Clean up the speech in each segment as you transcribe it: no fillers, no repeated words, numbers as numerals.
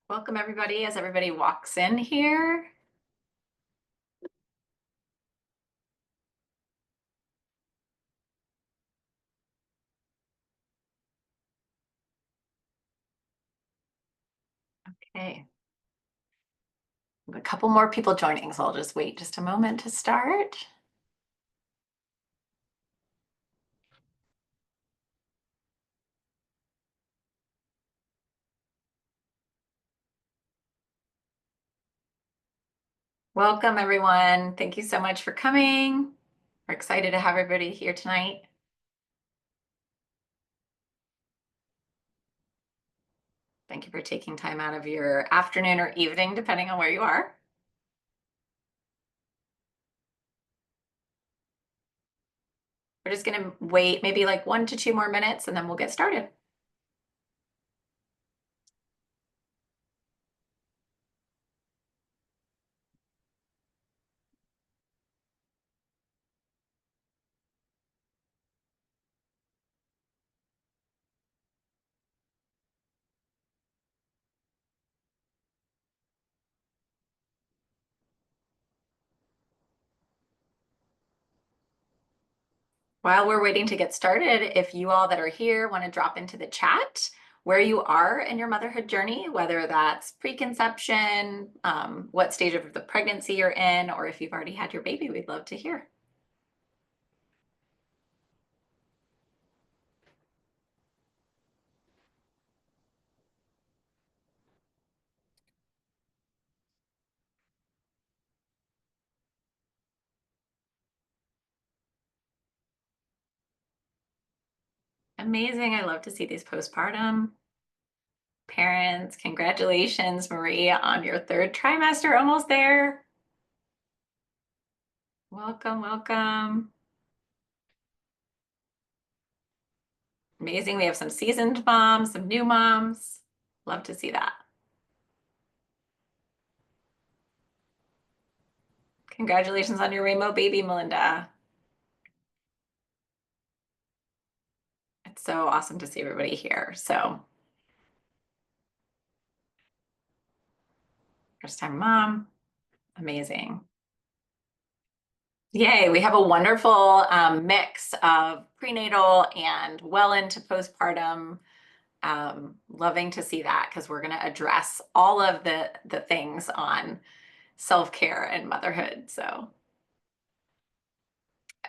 Welcome everybody as everybody walks in here. Okay. A couple more people joining, so I'll just wait just a moment to start. Welcome everyone. Thank you so much for coming. We're excited to have everybody here tonight. Thank you for taking time out of your afternoon or evening, depending on where you are. We're just going to wait maybe like 1 to 2 more minutes and then we'll get started. While we're waiting to get started, if you all that are here want to drop into the chat where you are in your motherhood journey, whether that's preconception, what stage of the pregnancy you're in, or if you've already had your baby, we'd love to hear. Amazing. I love to see these postpartum parents. Congratulations, Marie, on your 3rd trimester, almost there. Welcome, welcome. Amazing. We have some seasoned moms, some new moms. Love to see that. Congratulations on your rainbow baby, Melinda. It's so awesome to see everybody here. So, first time mom, amazing. Yay, we have a wonderful mix of prenatal and well into postpartum. Loving to see that because we're going to address all of the things on self-care and motherhood. So,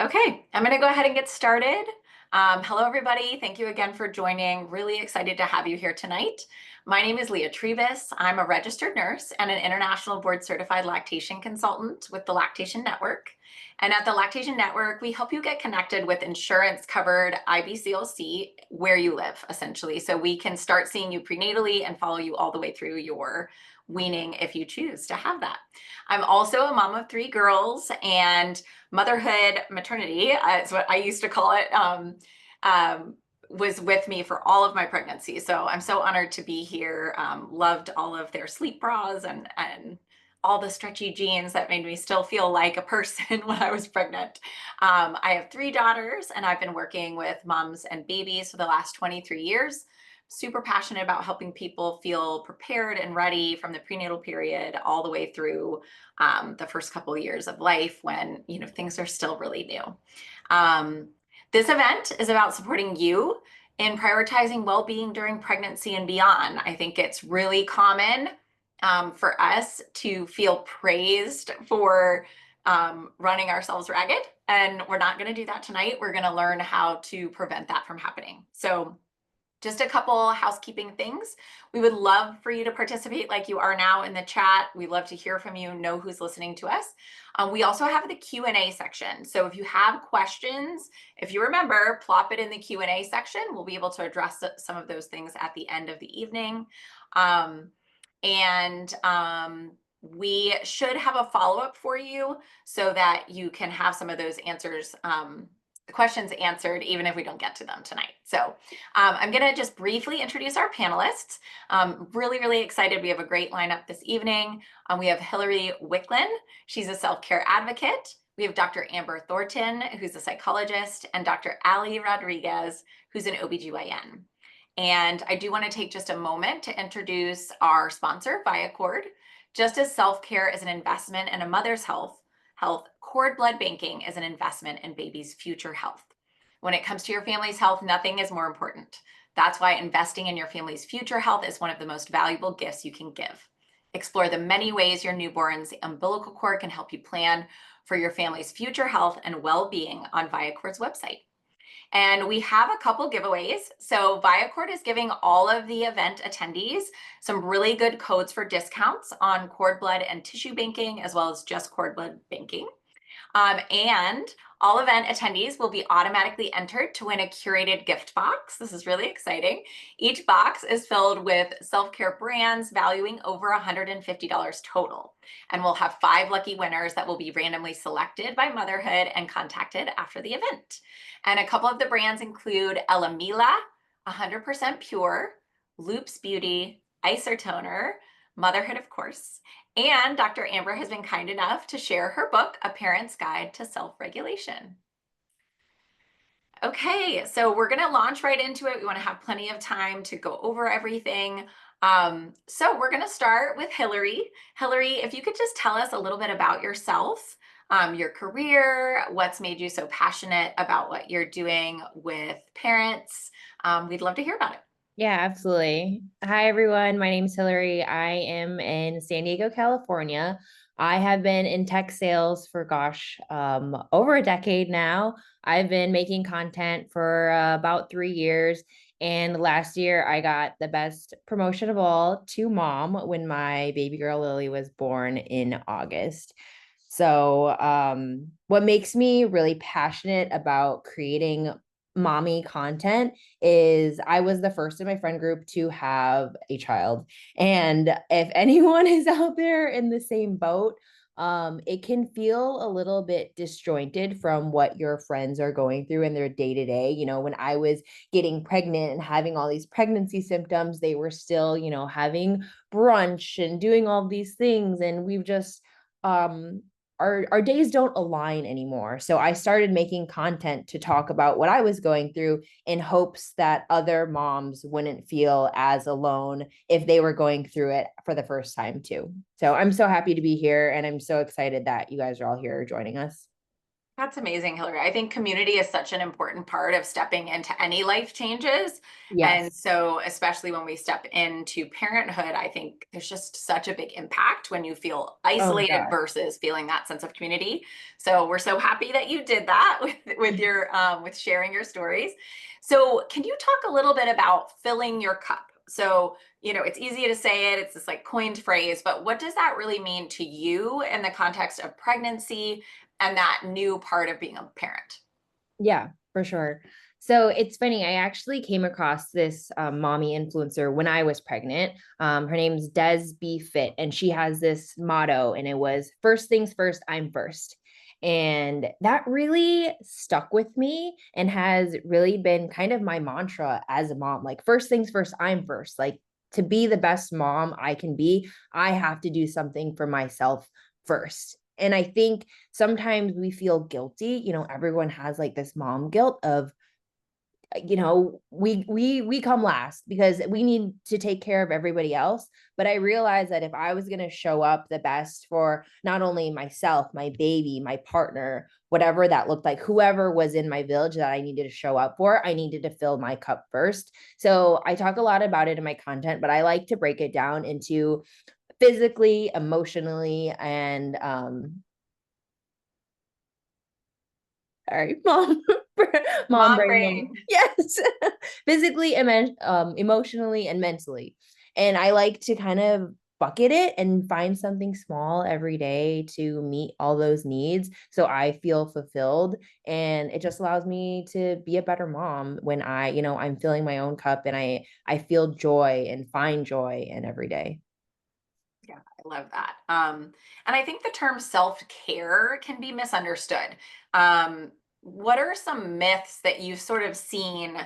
okay, I'm going to go ahead and get started. Hello, everybody. Thank you again for joining. Really excited to have you here tonight. My name is Leah Tribus. I'm a registered nurse and an international board certified lactation consultant with the Lactation Network. And at the Lactation Network, we help you get connected with insurance covered IBCLC where you live, essentially. So we can start seeing you prenatally and follow you all the way through your weaning if you choose to have that. I'm also a mom of 3 girls, and maternity is what I used to call it, was with me for all of my pregnancy. So I'm so honored to be here. Loved all of their sleep bras and all the stretchy jeans that made me still feel like a person when I was pregnant. I have 3 daughters, and I've been working with moms and babies for the last 23 years. Super passionate about helping people feel prepared and ready from the prenatal period all the way through the first couple of years of life when things are still really new. This event is about supporting you in prioritizing well-being during pregnancy and beyond. I think it's really common for us to feel praised for running ourselves ragged, and we're not going to do that tonight. We're going to learn how to prevent that from happening. So just a couple housekeeping things. We would love for you to participate like you are now in the chat. We love to hear from you, know who's listening to us. We also have the Q&A section. So if you have questions, if you remember, plop it in the Q&A section. We'll be able to address some of those things at the end of the evening. We should have a follow-up for you so that you can have some of those answers, questions answered, even if we don't get to them tonight. So I'm going to just briefly introduce our panelists. Really, really excited. We have a great lineup this evening. We have Hillary Wicklin. She's a self-care advocate. We have Dr. Amber Thornton, who's a psychologist, and Dr. Ali Rodriguez, who's an OBGYN. And I do want to take just a moment to introduce our sponsor, Viacord. Just as self-care is an investment in a mother's health, cord blood banking is an investment in baby's future health. When it comes to your family's health, nothing is more important. That's why investing in your family's future health is one of the most valuable gifts you can give. Explore the many ways your newborn's umbilical cord can help you plan for your family's future health and well-being on Viacord's website. And we have a couple giveaways. So Viacord is giving all of the event attendees some really good codes for discounts on cord blood and tissue banking, as well as just cord blood banking. And all event attendees will be automatically entered to win a curated gift box. This is really exciting. Each box is filled with self-care brands valuing over $150 total. And we'll have 5 lucky winners that will be randomly selected by Motherhood and contacted after the event. And a couple of the brands include Elamila, 100% pure, Loops Beauty, Isotoner, Motherhood, of course. And Dr. Amber has been kind enough to share her book, A Parent's Guide to Self-Regulation. Okay, so we're going to launch right into it. We want to have plenty of time to go over everything. So we're going to start with Hillary. Hillary, if you could just tell us a little bit about yourself, your career, what's made you so passionate about what you're doing with parents. We'd love to hear about it. Yeah, absolutely. Hi, everyone. My name is Hillary. I am in San Diego, California. I have been in tech sales for, over a decade now. I've been making content for about 3 years. And last year, I got the best promotion of all to mom when my baby girl Lily was born in August. So, what makes me really passionate about creating mommy content is I was the first in my friend group to have a child. And if anyone is out there in the same boat, it can feel a little bit disjointed from what your friends are going through in their day to day. When I was getting pregnant and having all these pregnancy symptoms, they were still, having brunch and doing all these things. And we've just, our days don't align anymore. So I started making content to talk about what I was going through in hopes that other moms wouldn't feel as alone if they were going through it for the first time too. So I'm so happy to be here, and I'm so excited that you guys are all here joining us. That's amazing, Hillary. I think community is such an important part of stepping into any life changes. And Yes. so, especially when we step into parenthood, I think there's just such a big impact when you feel Oh isolated God. versus feeling that sense of community. So we're so happy that you did that with your with sharing your stories. So can you talk a little bit about filling your cup? So, it's easy to say it, it's this like coined phrase, but what does that really mean to you in the context of pregnancy and that new part of being a parent? Yeah, for sure. So it's funny. I actually came across this mommy influencer when I was pregnant. Her name's Des Be Fit, and she has this motto, and it was first things first, I'm first. And that really stuck with me and has really been kind of my mantra as a mom. Like, first things first, I'm first. Like, to be the best mom I can be, I have to do something for myself first. And I think sometimes we feel guilty. Everyone has like this mom guilt of, we come last because we need to take care of everybody else. But I realized that if I was going to show up the best for not only myself, my baby, my partner, whatever that looked like, whoever was in my village that I needed to show up for, I needed to fill my cup first. So I talk a lot about it in my content, but I like to break it down into physically, emotionally, and sorry, mom, mom Mom brain brain. moment. Yes, physically, emotionally, and mentally. And I like to kind of bucket it and find something small every day to meet all those needs so I feel fulfilled. And it just allows me to be a better mom when I'm filling my own cup, and I feel joy and find joy in every day. Yeah, I love that. And I think the term self-care can be misunderstood. What are some myths that you've sort of seen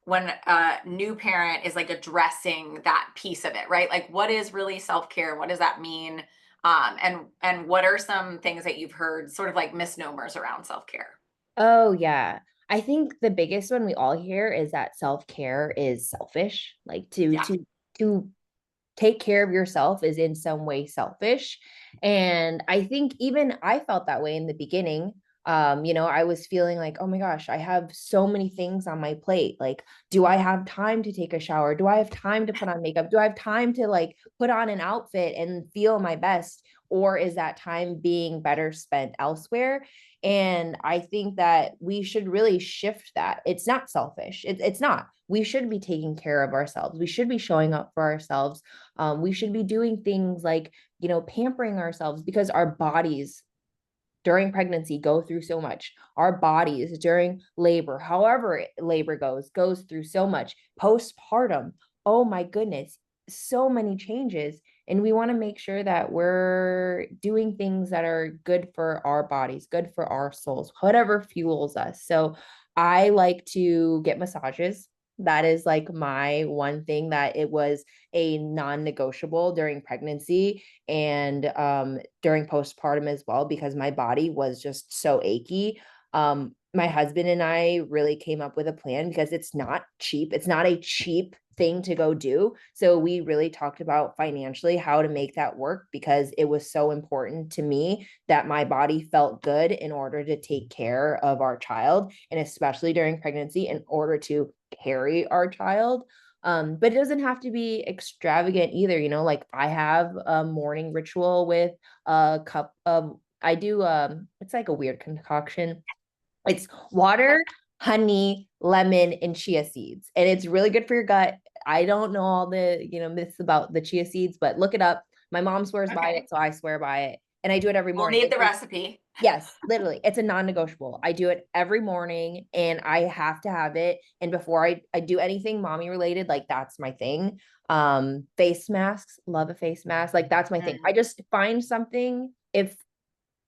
when a new parent is like addressing that piece of it, right? Like, what is really self-care? What does that mean? And what are some things that you've heard, sort of like misnomers around self-care? Oh, yeah. I think the biggest one we all hear is that self-care is selfish. Like Yeah. to take care of yourself is in some way selfish. And I think even I felt that way in the beginning. I was feeling like, oh my gosh, I have so many things on my plate. Like, do I have time to take a shower? Do I have time to put on makeup? Do I have time to like put on an outfit and feel my best? Or is that time being better spent elsewhere? And I think that we should really shift that. It's not selfish. It's not. We should be taking care of ourselves. We should be showing up for ourselves. We should be doing things like, pampering ourselves because our bodies during pregnancy go through so much. Our bodies during labor, however labor goes through so much. Postpartum, oh my goodness, so many changes. And we want to make sure that we're doing things that are good for our bodies, good for our souls, whatever fuels us. So I like to get massages. That is like my one thing that it was a non-negotiable during pregnancy and during postpartum as well, because my body was just so achy. My husband and I really came up with a plan because it's not cheap. It's not a cheap thing to go do. So we really talked about financially how to make that work because it was so important to me that my body felt good in order to take care of our child, and especially during pregnancy in order to carry our child. But it doesn't have to be extravagant either. Like I have a morning ritual with a cup of, I do, it's like a weird concoction. It's Okay. water, honey, lemon, and chia seeds. And it's really good for your gut. I don't know all the, myths about the chia seeds, but look it up. My mom swears by it, Okay. so I swear by it. And I do it every We'll morning. need the recipe. Yes, literally. It's a non-negotiable. I do it every morning and I have to have it. And before I do anything mommy related, like that's my thing. Face masks, love a face mask. Like that's my thing. I Mm, just find something. If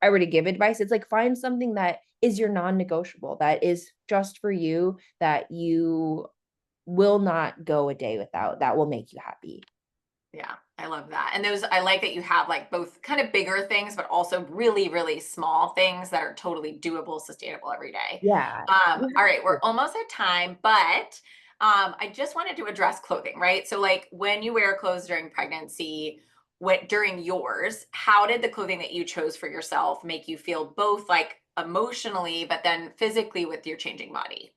I were to give advice, it's like find something that is your non-negotiable, that is just for you, that you will not go a day without, that will make you happy. yeah, I love that. And those, I like that you have like both kind of bigger things, but also really, really small things that are totally doable, sustainable every day. Yeah. All right, we're almost at time, but I just wanted to address clothing, right? So, like when you wear clothes during pregnancy, what during yours, how did the clothing that you chose for yourself make you feel both like emotionally, but then physically with your changing body?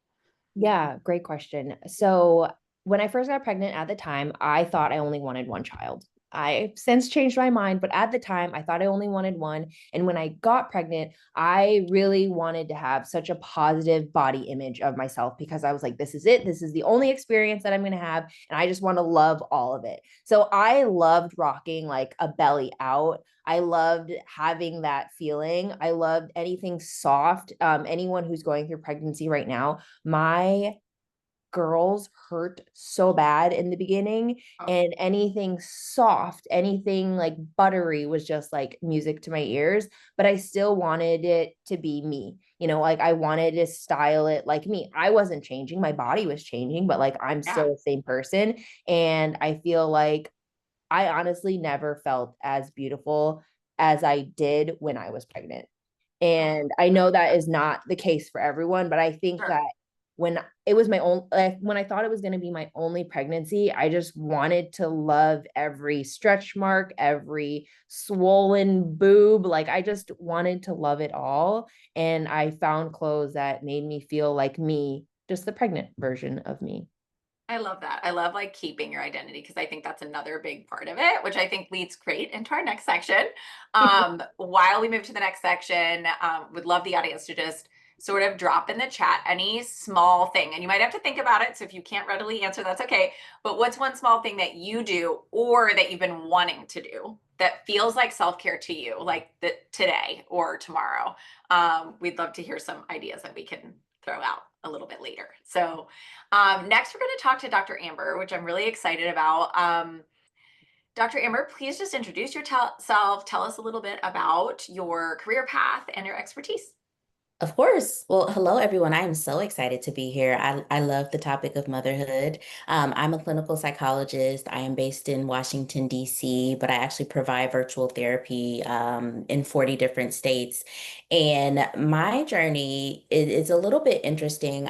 Yeah, great question. So, when I first got pregnant at the time, I thought I only wanted one child. I've since changed my mind, but at the time, I thought I only wanted one. And when I got pregnant, I really wanted to have such a positive body image of myself because I was like, this is it. This is the only experience that I'm going to have. And I just want to love all of it. So, I loved rocking like a belly out. I loved having that feeling. I loved anything soft. Anyone who's going through pregnancy right now, my girls hurt so bad in the beginning, Oh, and anything soft, anything like buttery was just like music to my ears, but I still wanted it to be me. Like I wanted to style it like me. I wasn't changing, my body was changing, but like I'm yeah. still the same person. And I feel like I honestly never felt as beautiful as I did when I was pregnant. Oh, And I I know love that that. is not the case for everyone, but I think Sure. that when it was my own, like when I thought it was going to be my only pregnancy, I just wanted to love every stretch mark, every swollen boob. Like I just wanted to love it all. And I found clothes that made me feel like me, just the pregnant version of me. I love that. I love like keeping your identity because I think that's another big part of it, which I think leads great into our next section. While we move to the next section, would love the audience to just sort of drop in the chat any small thing. And you might have to think about it. So if you can't readily answer, that's okay. But what's one small thing that you do or that you've been wanting to do that feels like self care to you, like today or tomorrow? We'd love to hear some ideas that we can throw out a little bit later. So, next, we're going to talk to Dr. Amber, which I'm really excited about. Dr. Amber, please just introduce yourself. Tell us a little bit about your career path and your expertise. Of course. Well, hello, everyone. I am so excited to be here. I love the topic of motherhood. I'm a clinical psychologist. I am based in Washington, D.C., but I actually provide virtual therapy in 40 different states. And my journey is a little bit interesting.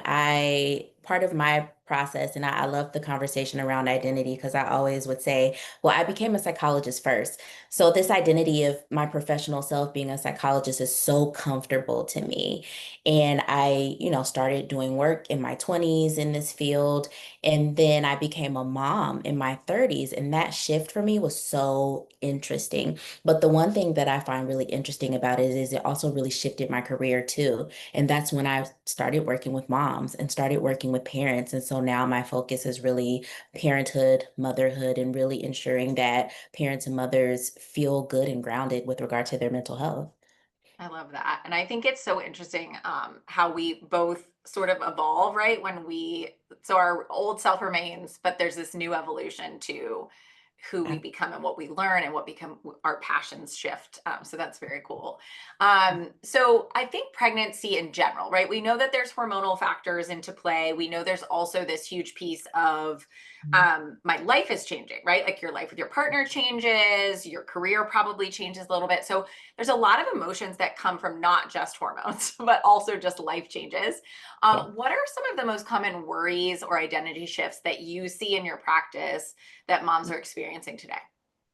Part of my process, and I love the conversation around identity because I always would say, well, I became a psychologist first. So this identity of my professional self being a psychologist is so comfortable to me. And I started doing work in my 20s in this field. And then I became a mom in my 30s. And that shift for me was so interesting. But the one thing that I find really interesting about it is it also really shifted my career too. And that's when I started working with moms and started working with parents. And so now my focus is really parenthood, motherhood, and really ensuring that parents and mothers feel good and grounded with regard to their mental health. I love that. And I think it's so interesting how we both sort of evolve, right? So our old self remains, but there's this new evolution to who we become and what we learn and what become our passions shift. So that's very cool. So I think pregnancy in general, right? We know that there's hormonal factors into play. We know there's also this huge piece of my life is changing, right? Like your life with your partner changes, your career probably changes a little bit. So there's a lot of emotions that come from not just hormones, but also just life changes. Yeah. What are some of the most common worries or identity shifts that you see in your practice that moms are experiencing today?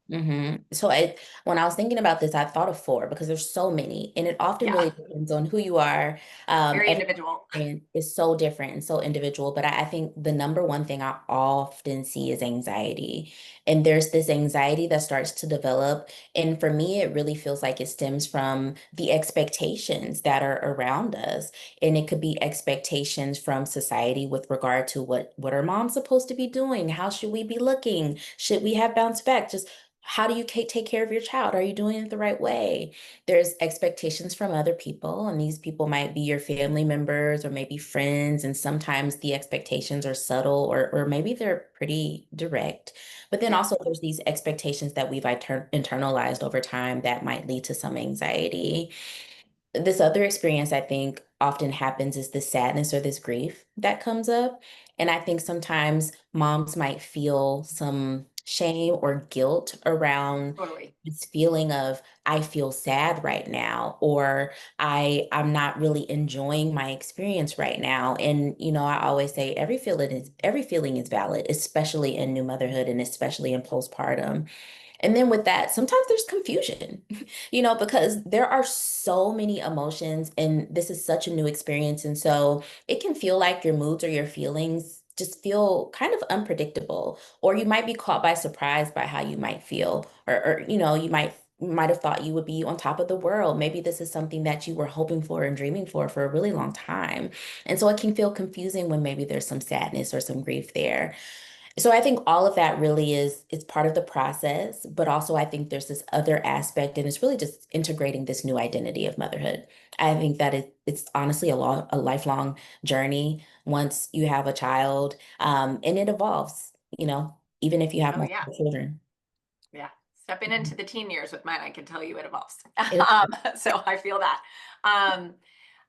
When I was thinking about this, I thought of four because there's so many, and it often Yeah, really depends on who you are. very Every individual. experience is so different and so individual, but I think the number one thing I often see is anxiety. And there's this anxiety that starts to develop. And for me, it really feels like it stems from the expectations that are around us. And it could be expectations from society with regard to what are moms supposed to be doing? How should we be looking? Should we have bounced back? Just how do you take care of your child? Are you doing it the right way? There's expectations from other people, and these people might be your family members or maybe friends. And sometimes the expectations are subtle or maybe they're pretty direct. But then Yeah, also there's these expectations that we've internalized over time that might lead to some anxiety. This other experience I think often happens is this sadness or this grief that comes up. And I think sometimes moms might feel some shame or guilt around totally. this feeling of I feel sad right now, or I'm not really enjoying my experience right now. And I always say every feeling is valid, especially in new motherhood and especially in postpartum. And then with that, sometimes there's confusion, because there are so many emotions and this is such a new experience. And so it can feel like your moods or your feelings just feel kind of unpredictable, or you might be caught by surprise by how you might feel, or you might have thought you would be on top of the world. Maybe this is something that you were hoping for and dreaming for a really long time. And so it can feel confusing when maybe there's some sadness or some grief there. So I think all of that really is it's part of the process, but also I think there's this other aspect, and it's really just integrating this new identity of motherhood. I think that it's honestly a lifelong journey once you have a child, and it evolves, even if you have Oh, yeah. multiple children. Yeah. Stepping into the teen years with mine, I can tell you it evolves. It- So I feel that. Um,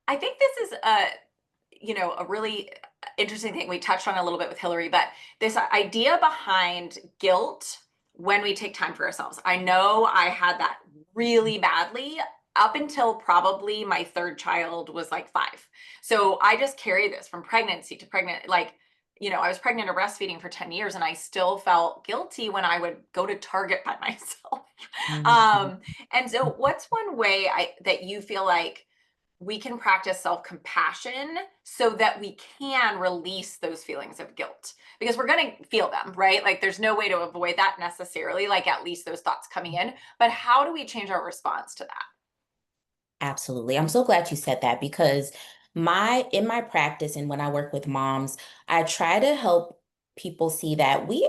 I think this is a really interesting thing we touched on a little bit with Hillary, but this idea behind guilt when we take time for ourselves. I know I had that really badly up until probably my third child was like 5. So I just carry this from pregnancy to pregnant, like, I was pregnant or breastfeeding for 10 years and I still felt guilty when I would go to Target by myself. Mhm. um, and so what's one way that you feel like we can practice self compassion so that we can release those feelings of guilt because we're going to feel them, right? Like there's no way to avoid that necessarily, like at least those thoughts coming in. But how do we change our response to that? Absolutely. I'm so glad you said that because in my practice and when I work with moms, I try to help people see that we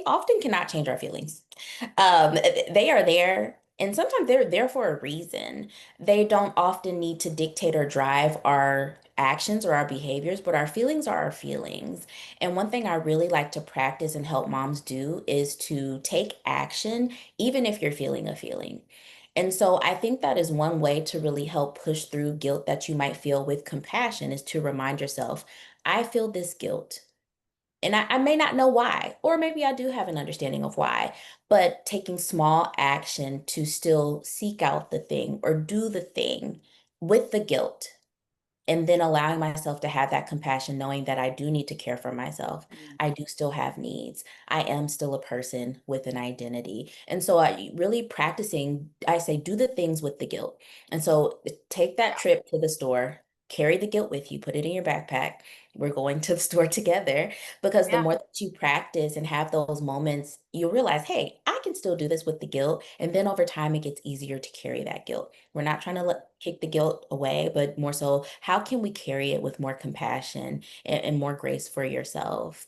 often cannot change our feelings. They are there and sometimes they're there for a reason. They don't often need to dictate or drive our actions or our behaviors, but our feelings are our feelings. And one thing I really like to practice and help moms do is to take action even if you're feeling a feeling. And so I think that is one way to really help push through guilt that you might feel with compassion is to remind yourself, I feel this guilt. And I may not know why, or maybe I do have an understanding of why, but taking small action to still seek out the thing or do the thing with the guilt and then allowing myself to have that compassion, knowing that I do need to care for myself. Mm. I do still have needs. I am still a person with an identity. And so I really practicing, I say, do the things with the guilt. And so take that Yeah. trip to the store, carry the guilt with you, put it in your backpack. We're going to the store together because the Yeah. more that you practice and have those moments, you realize, hey, I can still do this with the guilt. And then over time, it gets easier to carry that guilt. We're not trying to kick the guilt away, but more so, how can we carry it with more compassion and more grace for yourself?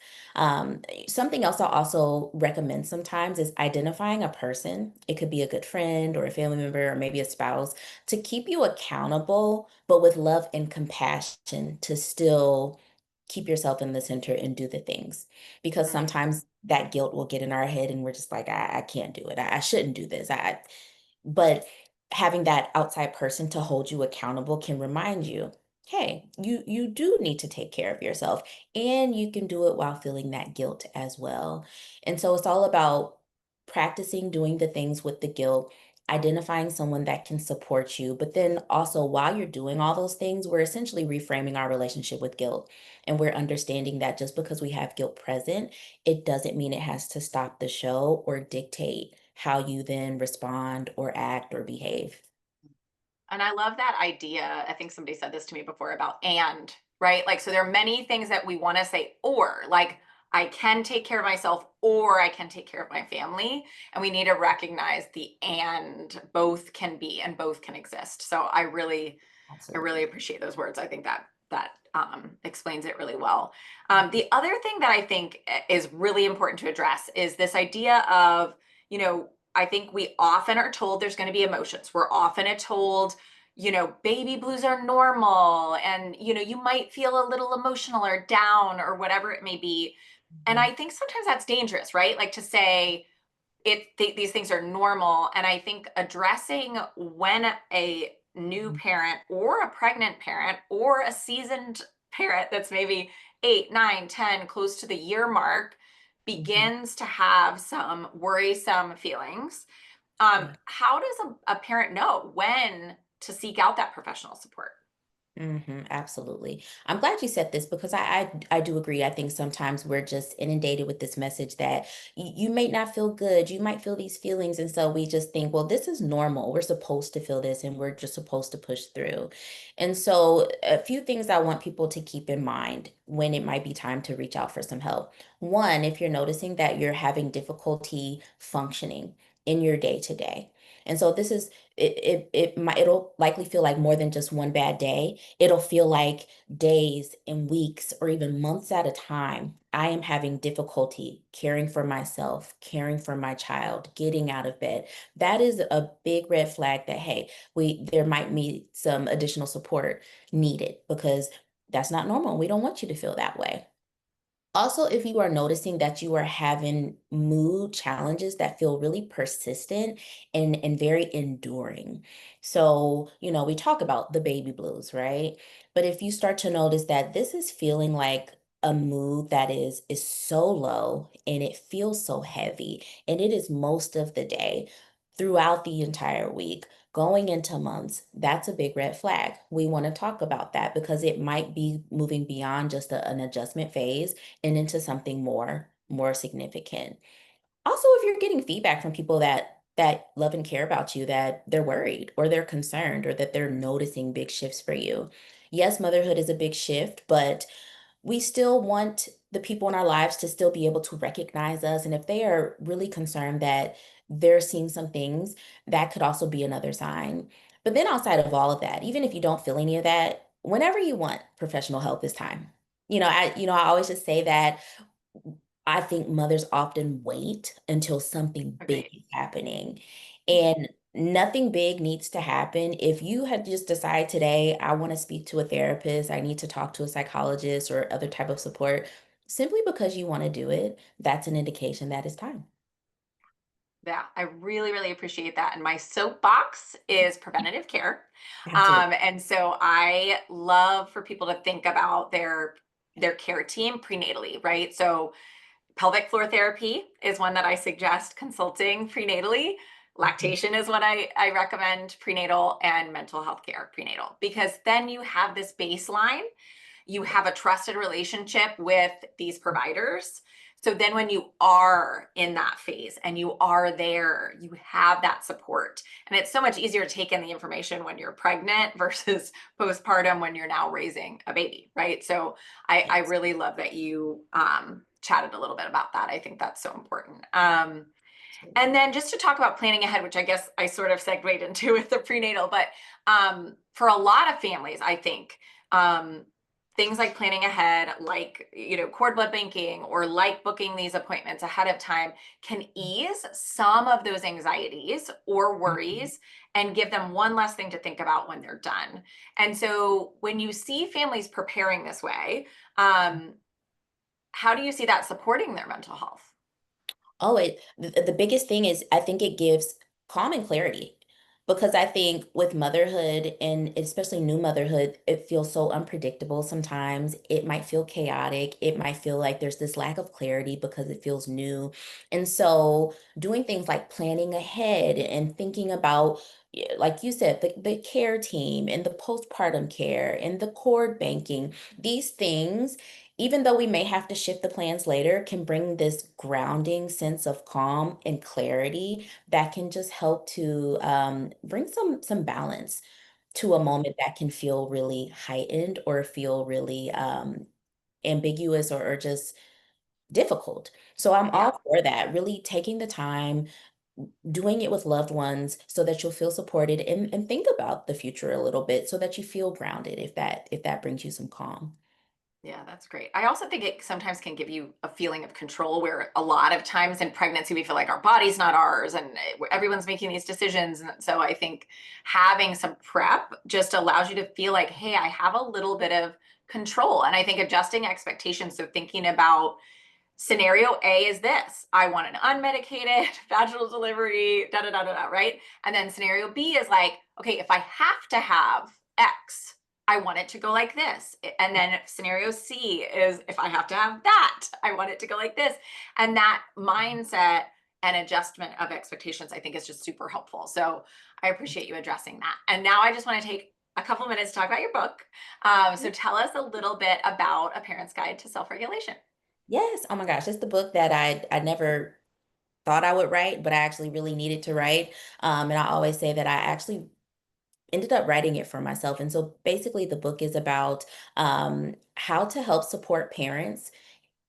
Something else I'll also recommend sometimes is identifying a person. It could be a good friend or a family member or maybe a spouse to keep you accountable, but with love and compassion to still keep yourself in the center and do the things. Because Mm. sometimes that guilt will get in our head and we're just like, I can't do it. I shouldn't do this. But having that outside person to hold you accountable can remind you, hey, you do need to take care of yourself and you can do it while feeling that guilt as well. And so it's all about practicing doing the things with the guilt, identifying someone that can support you, but then also while you're doing all those things, we're essentially reframing our relationship with guilt. And we're understanding that just because we have guilt present, it doesn't mean it has to stop the show or dictate how you then respond or act or behave. And I love that idea. I think somebody said this to me before about and, right? Like, so there are many things that we want to say, or like, I can take care of myself, or I can take care of my family. And we need to recognize the and both can be and both can exist. So I really Absolutely. appreciate those words. I think that explains it really well. The other thing that I think is really important to address is this idea of, you know, I think we often are told there's going to be emotions. We're often told, baby blues are normal, and you might feel a little emotional or down or whatever it may be. And Mhm. I think sometimes that's dangerous, right? Like to say, these things are normal. And I think addressing when a new parent or a pregnant parent or a seasoned parent that's maybe 8, 9, 10, close to the year mark Mhm. begins to have some worrisome feelings. Yeah. How does a parent know when to seek out that professional support? Absolutely. I'm glad you said this because I do agree. I think sometimes we're just inundated with this message that you may not feel good. You might feel these feelings. And so we just think, well, this is normal. We're supposed to feel this and we're just supposed to push through. And so a few things I want people to keep in mind when it might be time to reach out for some help. One, if you're noticing that you're having difficulty functioning in your day to day. And so this is it'll likely feel like more than just one bad day. It'll feel like days and weeks or even months at a time. I am having difficulty caring for myself, caring for my child, getting out of bed. That is a big red flag that, hey, there might be some additional support needed because that's not normal. We don't want you to feel that way. Also, if you are noticing that you are having mood challenges that feel really persistent and very enduring. So, we talk about the baby blues, right? But if you start to notice that this is feeling like a mood that is so low and it feels so heavy and it is most of the day throughout the entire week, going into months, that's a big red flag. We want to talk about that because it might be moving beyond just an adjustment phase and into something more significant. Also, if you're getting feedback from people that love and care about you, that they're worried or they're concerned or that they're noticing big shifts for you. Yes, motherhood is a big shift, but we still want the people in our lives to still be able to recognize us. And if they are really concerned that they're seeing some things, that could also be another sign. But then outside of all of that, even if you don't feel any of that, whenever you want professional help is time. I always just say that I think mothers often wait until something big Agreed. is happening. And nothing big needs to happen. If you had just decided today, I want to speak to a therapist, I need to talk to a psychologist or other type of support, simply because you want to do it, that's an indication that it's time. Yeah, I really, really appreciate that. And my soapbox is preventative care. Absolutely. And so I love for people to think about their care team prenatally, right? So pelvic floor therapy is one that I suggest consulting prenatally. Mhm. Lactation is what I recommend prenatal, and mental health care prenatal, because then you have this baseline, you have a trusted relationship with these providers. So then when you are in that phase and you are there, you have that support. And it's so much easier to take in the information when you're pregnant versus postpartum when you're now raising a baby, right? So I Yes. really love that you chatted a little bit about that. I think that's so important. And then just to talk about planning ahead, which I guess I sort of segued into with the prenatal, but for a lot of families, I think um, things like planning ahead, like, cord blood banking, or like booking these appointments ahead of time, can ease some of those anxieties or Mhm. worries and give them one less thing to think about when they're done. And so when you see families preparing this way, um, how do you see that supporting their mental health? Oh, the biggest thing is I think it gives calm and clarity because I think with motherhood and especially new motherhood, it feels so unpredictable sometimes. It might feel chaotic. It might feel like there's this lack of clarity because it feels new. And so doing things like planning ahead and thinking about, like you said, the care team and the postpartum care and the cord banking, these things, even though we may have to shift the plans later, can bring this grounding sense of calm and clarity that can just help to bring some balance to a moment that can feel really heightened or feel really ambiguous or just difficult. So I'm Yeah. all for that, really taking the time, doing it with loved ones so that you'll feel supported and think about the future a little bit so that you feel grounded if that brings you some calm. Yeah, that's great. I also think it sometimes can give you a feeling of control, where a lot of times in pregnancy we feel like our body's not ours, and everyone's making these decisions. And so I think having some prep just allows you to feel like, hey, I have a little bit of control. And I think adjusting expectations, so thinking about scenario A is this: I want an unmedicated vaginal delivery, da da da da da, right? And then scenario B is like, okay, if I have to have X, I want it to go like this. And then scenario C is, if I have to have that, I want it to go like this. And that mindset and adjustment of expectations, I think, is just super helpful. So I appreciate you addressing that. And now I just want to take a couple minutes to talk about your book. So tell us a little bit about A Parent's Guide to Self-Regulation. Yes. Oh my gosh, it's the book that I never thought I would write, but I actually really needed to write. And I always say that I actually ended up writing it for myself. And so basically, the book is about how to help support parents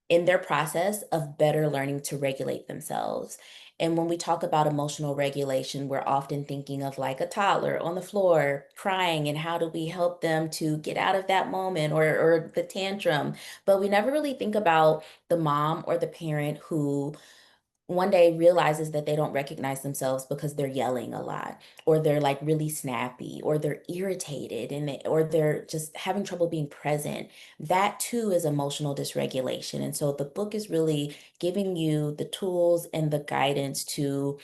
in their process of better learning to regulate themselves. And when we talk about emotional regulation, we're often thinking of like a toddler on the floor crying and how do we help them to get out of that moment or the tantrum. But we never really think about the mom or the parent who one day realizes that they don't recognize themselves because they're yelling a lot or they're like really snappy or they're irritated or they're just having trouble being present. That too is emotional dysregulation. And so the book is really giving you the tools and the guidance to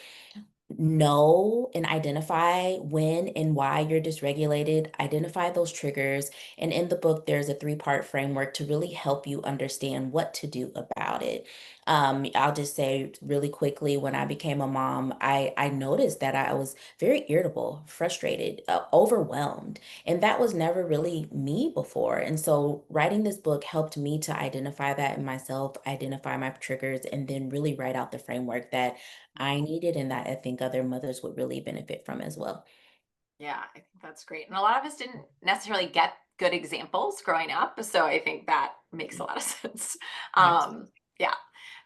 know and identify when and why you're dysregulated, identify those triggers. And in the book, there's a three-part framework to really help you understand what to do about it. I'll just say really quickly, when I became a mom, I noticed that I was very irritable, frustrated, overwhelmed. And that was never really me before. And so writing this book helped me to identify that in myself, identify my triggers, and then really write out the framework that I needed and that I think other mothers would really benefit from as well. Yeah, I think that's great. And a lot of us didn't necessarily get good examples growing up. So I think that makes a lot of sense. Absolutely. Um, yeah.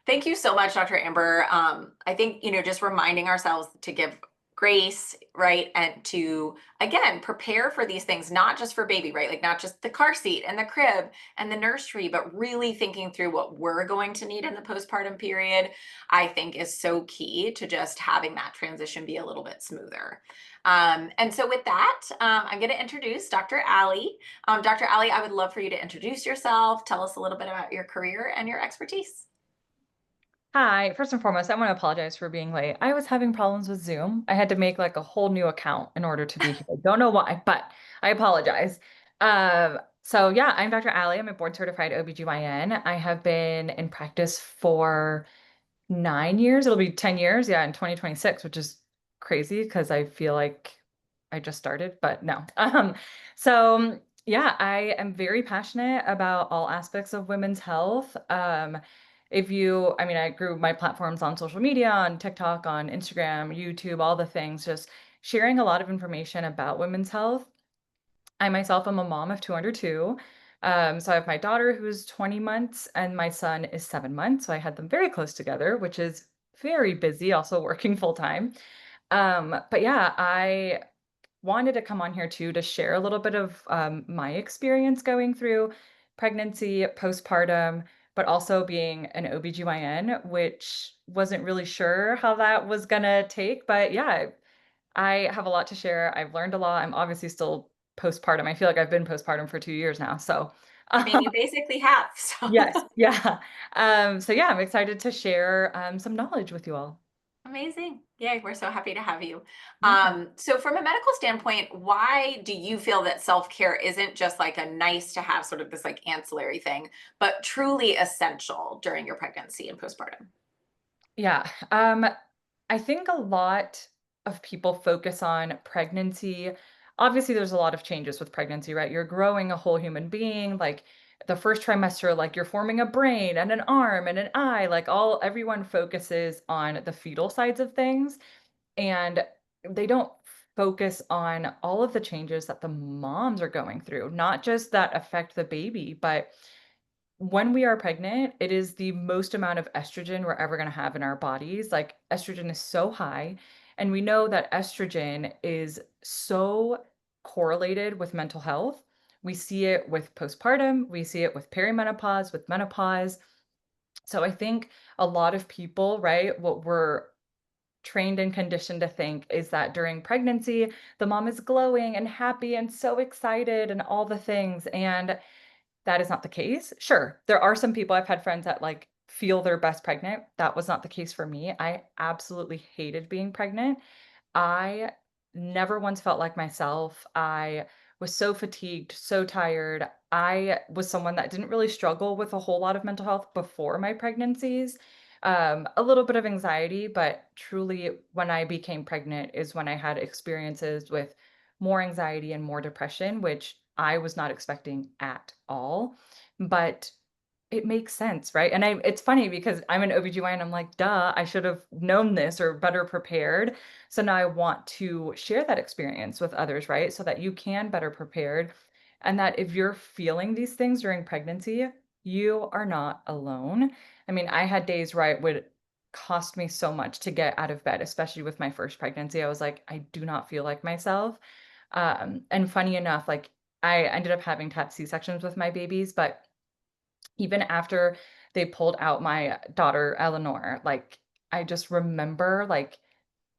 Thank you so much, Dr. Amber. I think, just reminding ourselves to give grace, right? And to, again, prepare for these things, not just for baby, right? Like not just the car seat and the crib and the nursery, but really thinking through what we're going to need in the postpartum period, I think is so key to just having that transition be a little bit smoother. And so with that, I'm going to introduce Dr. Allie. Dr. Allie, I would love for you to introduce yourself, tell us a little bit about your career and your expertise. Hi, first and foremost, I want to apologize for being late. I was having problems with Zoom. I had to make like a whole new account in order to be here. I don't know why, but I apologize. So yeah, I'm Dr. Ali. I'm a board certified OBGYN. I have been in practice for 9 years. It'll be 10 years, yeah, in 2026, which is crazy because I feel like I just started, but no. Yeah, I am very passionate about all aspects of women's health. I mean, I grew my platforms on social media, on TikTok, on Instagram, YouTube, all the things, just sharing a lot of information about women's health. I myself am a mom of two under two. So I have my daughter who's 20 months and my son is 7 months. So I had them very close together, which is very busy, also working full time. But yeah, I wanted to come on here too to share a little bit of my experience going through pregnancy, postpartum, but also being an OBGYN, which wasn't really sure how that was gonna take. But yeah, I have a lot to share. I've learned a lot. I'm obviously still postpartum. I feel like I've been postpartum for 2 years now. So I mean, you basically have. So yes, yeah. So yeah, I'm excited to share some knowledge with you all. amazing. Yeah, we're so happy to have you. Yeah. So from a medical standpoint, why do you feel that self-care isn't just like a nice to have sort of this like ancillary thing, but truly essential during your pregnancy and postpartum? Yeah. I think a lot of people focus on pregnancy. Obviously, there's a lot of changes with pregnancy, right? You're growing a whole human being. Like the first trimester, like you're forming a brain and an arm and an eye. Like everyone focuses on the fetal sides of things, and they don't focus on all of the changes that the moms are going through, not just that affect the baby, but when we are pregnant, it is the most amount of estrogen we're ever going to have in our bodies. Like estrogen is so high. And we know that estrogen is so correlated with mental health. We see it with postpartum, we see it with perimenopause, with menopause. So I think a lot of people, right, what we're trained and conditioned to think is that during pregnancy, the mom is glowing and happy and so excited and all the things. And that is not the case. Sure, there are some people I've had friends that, like, feel their best pregnant. That was not the case for me. I absolutely hated being pregnant. I never once felt like myself. I was so fatigued, so tired. I was someone that didn't really struggle with a whole lot of mental health before my pregnancies. A little bit of anxiety, but truly, when I became pregnant, is when I had experiences with more anxiety and more depression, which I was not expecting at all. But it makes sense, right? And it's funny because I'm an OBGYN, I'm like, "Duh, I should have known this or better prepared." So now I want to share that experience with others, right? So that you can better prepared, and that if you're feeling these things during pregnancy, you are not alone. I mean, I had days where it would cost me so much to get out of bed, especially with my first pregnancy. I was like, "I do not feel like myself." And funny enough, like, I ended up having to have C-sections with my babies, but even after they pulled out my daughter, Eleanor, like, I just remember, like,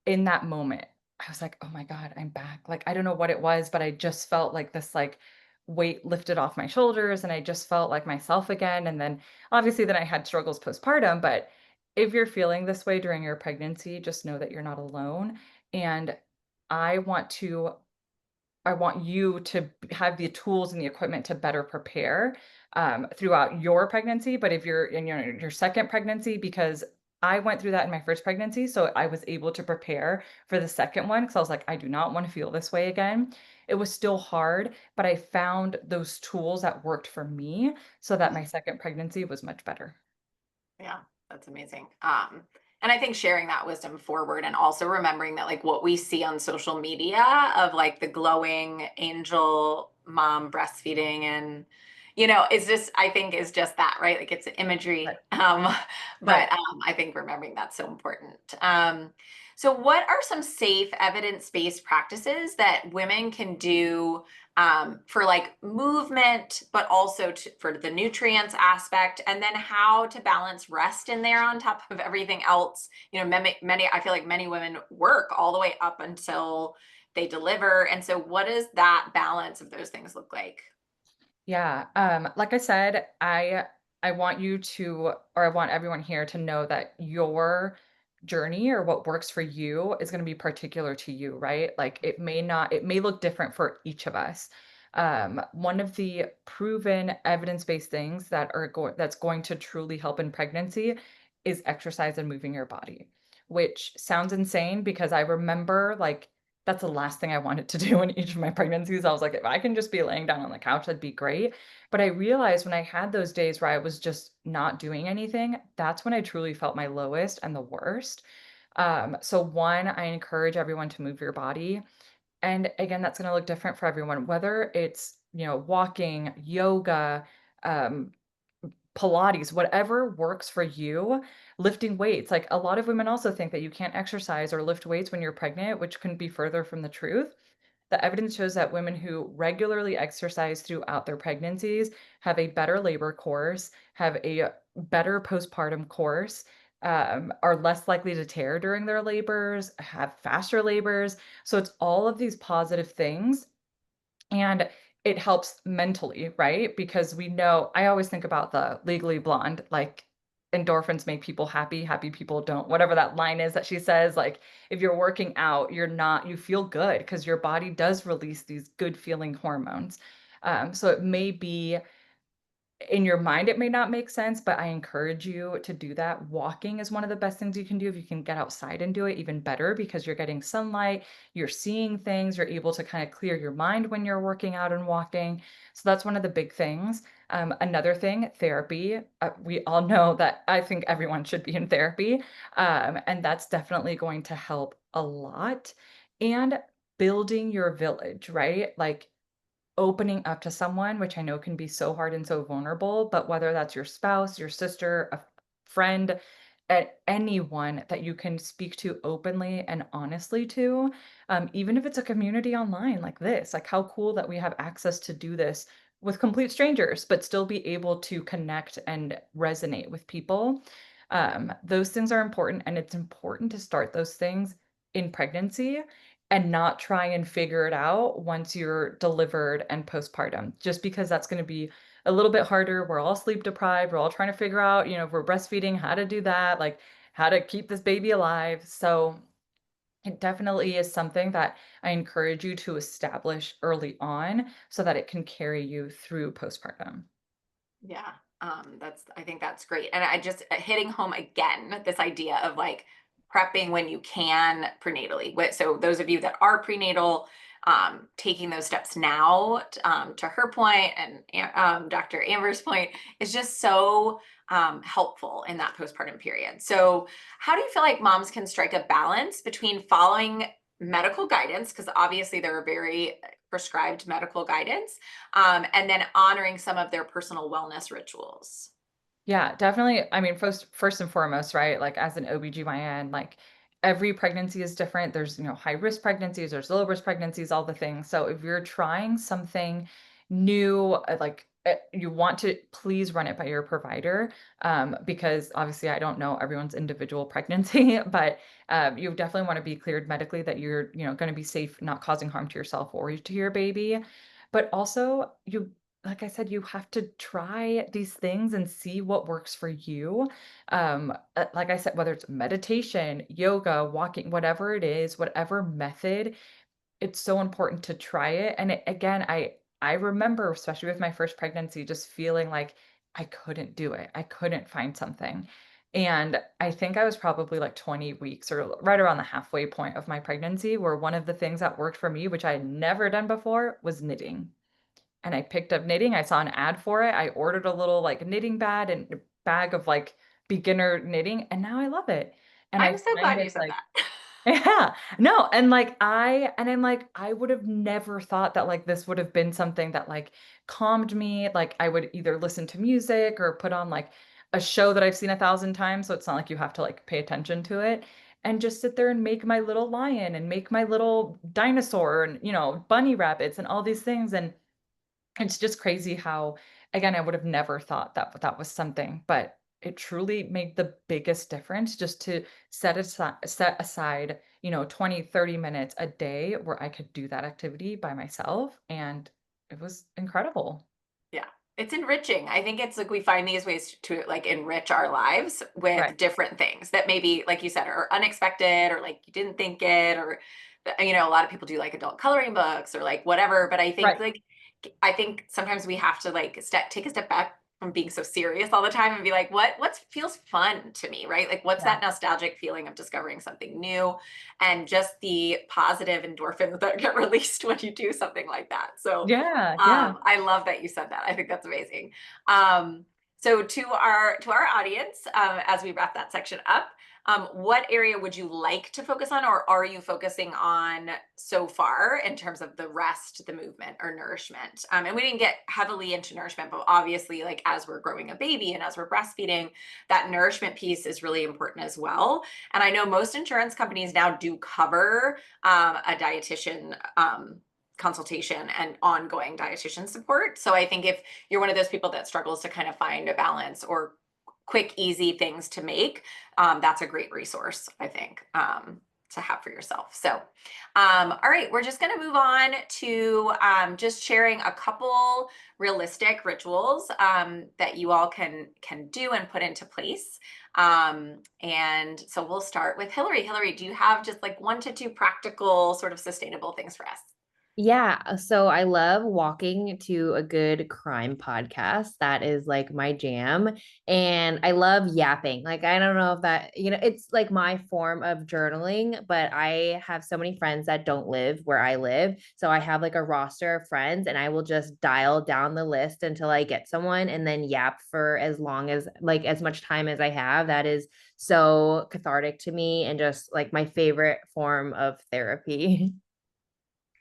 in that moment, I was like, "Oh my god, I'm back." Like, I don't know what it was, but I just felt like this, like, weight lifted off my shoulders, and I just felt like myself again, and then, obviously, then I had struggles postpartum, but if you're feeling this way during your pregnancy, just know that you're not alone, and I want to I want you to have the tools and the equipment to better prepare throughout your pregnancy. But if you're in your second pregnancy, because I went through that in my first pregnancy, so I was able to prepare for the second one because I was like, I do not want to feel this way again. It was still hard, but I found those tools that worked for me so that my second pregnancy was much better. Yeah, that's amazing. And I think sharing that wisdom forward and also remembering that like what we see on social media of like the glowing angel mom breastfeeding and is just I think is just that, right? Like it's Right. imagery. Right. But I think remembering that's so important. So what are some safe evidence-based practices that women can do for like movement, but also for the nutrients aspect, and then how to balance rest in there on top of everything else. Many I feel like many women work all the way up until they deliver, and so what does that balance of those things look like? Yeah, like I said, I I want you to, or I want everyone here to know that your journey or what works for you is going to be particular to you, right? Like it may look different for each of us. One of the proven evidence-based things that's going to truly help in pregnancy is exercise and moving your body, which sounds insane because I remember like that's the last thing I wanted to do in each of my pregnancies. I was like, if I can just be laying down on the couch, that'd be great. But I realized when I had those days where I was just not doing anything, that's when I truly felt my lowest and the worst. So one, I encourage everyone to move your body. And again, that's going to look different for everyone, whether it's, walking, yoga, um, Pilates, whatever works for you, lifting weights. Like a lot of women also think that you can't exercise or lift weights when you're pregnant, which couldn't be further from the truth. The evidence shows that women who regularly exercise throughout their pregnancies have a better labor course, have a better postpartum course, are less likely to tear during their labors, have faster labors. So it's all of these positive things. And it helps mentally, right? Because we know, I always think about the Legally Blonde, like endorphins make people happy, happy people don't. Whatever that line is that she says, like if you're working out, you feel good because your body does release these good feeling hormones. So it may be in your mind, it may not make sense, but I encourage you to do that. Walking is one of the best things you can do. If you can get outside and do it, even better because you're getting sunlight, you're seeing things, you're able to kind of clear your mind when you're working out and walking. So that's one of the big things. Another thing, therapy. We all know that I think everyone should be in therapy. And that's definitely going to help a lot. And building your village, right? Like opening up to someone, which I know can be so hard and so vulnerable, but whether that's your spouse, your sister, a friend, anyone that you can speak to openly and honestly to, even if it's a community online like this, like how cool that we have access to do this with complete strangers, but still be able to connect and resonate with people. Those things are important, and it's important to start those things in pregnancy and not try and figure it out once you're delivered and postpartum, just because that's going to be a little bit harder. We're all sleep deprived. We're all trying to figure out, if we're breastfeeding, how to do that, like how to keep this baby alive. So it definitely is something that I encourage you to establish early on so that it can carry you through postpartum. Yeah. I think that's great. And I just hitting home again, this idea of like prepping when you can prenatally. So those of you that are prenatal, taking those steps now, to her point and Dr. Amber's point is just so helpful in that postpartum period. So how do you feel like moms can strike a balance between following medical guidance, because obviously there are very prescribed medical guidance, and then honoring some of their personal wellness rituals? Yeah, definitely. I mean, first and foremost, right? Like as an OBGYN, like every pregnancy is different. There's, high risk pregnancies, there's low risk pregnancies, all the things. So if you're trying something new, you want to please run it by your provider, because obviously I don't know everyone's individual pregnancy, but you definitely want to be cleared medically that you're, going to be safe, not causing harm to yourself or to your baby. But also like I said, you have to try these things and see what works for you. Like I said, whether it's meditation, yoga, walking, whatever it is, whatever method, it's so important to try it. And again, I remember, especially with my first pregnancy, just feeling like I couldn't do it. I couldn't find something. And I think I was probably like 20 weeks or right around the halfway point of my pregnancy, where one of the things that worked for me, which I had never done before, was knitting. And I picked up knitting. I saw an ad for it. I ordered a little like knitting bag of like beginner knitting, and now I love it. And I I'm so find glad you it's said like, that. yeah, no, and I'm like, I would have never thought that like this would have been something that like calmed me. Like I would either listen to music or put on like a show that I've seen 1,000 times. So it's not like you have to like pay attention to it. And just sit there and make my little lion and make my little dinosaur and bunny rabbits and all these things. And it's just crazy how, again, I would have never thought that that was something, but it truly made the biggest difference just to set aside 20, 30 minutes a day where I could do that activity by myself. And it was incredible. Yeah. It's enriching. I think it's like we find these ways to like enrich our lives Right. with different things that maybe, like you said, are unexpected or like you didn't think it, or you know, a lot of people do like adult coloring books or like whatever. But Right. I think sometimes we have to like take a step back from being so serious all the time and be like, what feels fun to me, right? Like what's Yeah. that nostalgic feeling of discovering something new, and just the positive endorphins that get released when you do something like that. So Yeah. Yeah. I love that you said that. I think that's amazing. So to our audience, as we wrap that section up, what area would you like to focus on, or are you focusing on so far in terms of the rest, the movement, or nourishment? And we didn't get heavily into nourishment, but obviously, like as we're growing a baby and as we're breastfeeding, that nourishment piece is really important as well. And I know most insurance companies now do cover a dietitian consultation and ongoing dietitian support. So I think if you're one of those people that struggles to kind of find a balance or quick, easy things to make, that's a great resource, I think, to have for yourself. So, all right, we're just going to move on to just sharing a couple realistic rituals that you all can do and put into place. And so we'll start with Hillary. Hillary, do you have just like 1 to 2 practical, sort of sustainable things for us? Yeah, so I love walking to a good crime podcast. That is like my jam. And I love yapping. Like, I don't know if that, it's like my form of journaling, but I have so many friends that don't live where I live. So I have like a roster of friends and I will just dial down the list until I get someone and then yap for as long as, like, as much time as I have. That is so cathartic to me and just like my favorite form of therapy.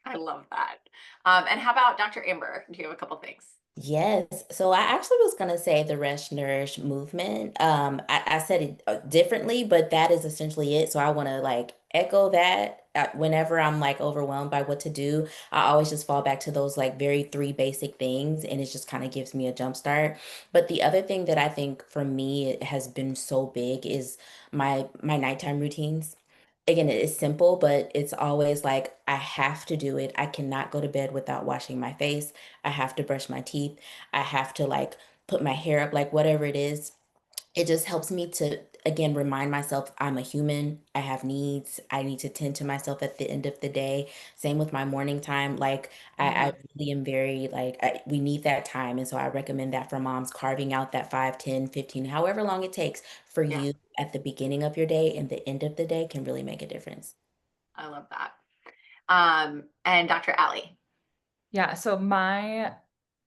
I love that. And how about Dr. Amber? Do you have a couple things? Yes. So I actually was going to say the rest nourish movement. I said it differently, but that is essentially it. So I want to like echo that whenever I'm like overwhelmed by what to do. I always just fall back to those like very three basic things, and it just kind of gives me a jump start. But the other thing that I think for me it has been so big is my nighttime routines. Again, it is simple, but it's always like I have to do it. I cannot go to bed without washing my face. I have to brush my teeth. I have to like put my hair up, like whatever it is. It just helps me to, again, remind myself I'm a human. I have needs. I need to tend to myself at the end of the day. Same with my morning time. Like, I Mhm. really am very, like, we need that time. And so I recommend that for moms, carving out that 5, 10, 15, however long it takes for Yeah, you at the beginning of your day and the end of the day can really make a difference. I love that. And Dr. Allie. Yeah, so my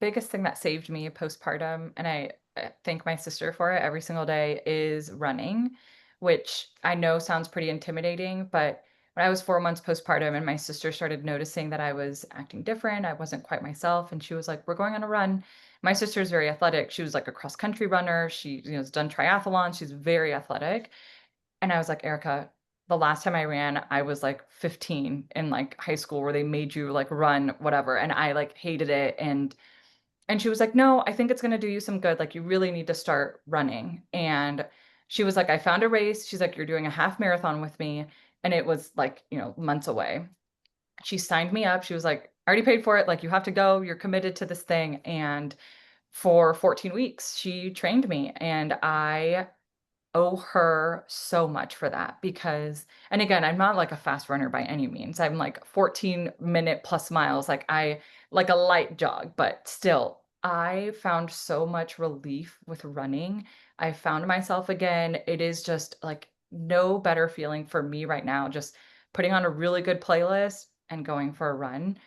biggest thing that saved me postpartum, and I thank my sister for it every single day, is running, which I know sounds pretty intimidating, but when I was 4 months postpartum and my sister started noticing that I was acting different, I wasn't quite myself, and she was like, "We're going on a run." My sister is very athletic. She was like a cross country runner. She, has done triathlons. She's very athletic. And I was like, "Erica, the last time I ran, I was like 15 in like high school where they made you like run whatever, and I like hated it." And she was like, "No, I think it's gonna do you some good. Like you really need to start running." And she was like, "I found a race." She's like, "You're doing a half marathon with me." And it was like, months away. She signed me up. She was like, "I already paid for it. Like you have to go. You're committed to this thing." And for 14 weeks, she trained me and I owe her so much for that because and again, I'm not like a fast runner by any means. I'm like 14-minute plus miles. Like I like a light jog, but still, I found so much relief with running. I found myself again. It is just like no better feeling for me right now. Just putting on a really good playlist and going for a run.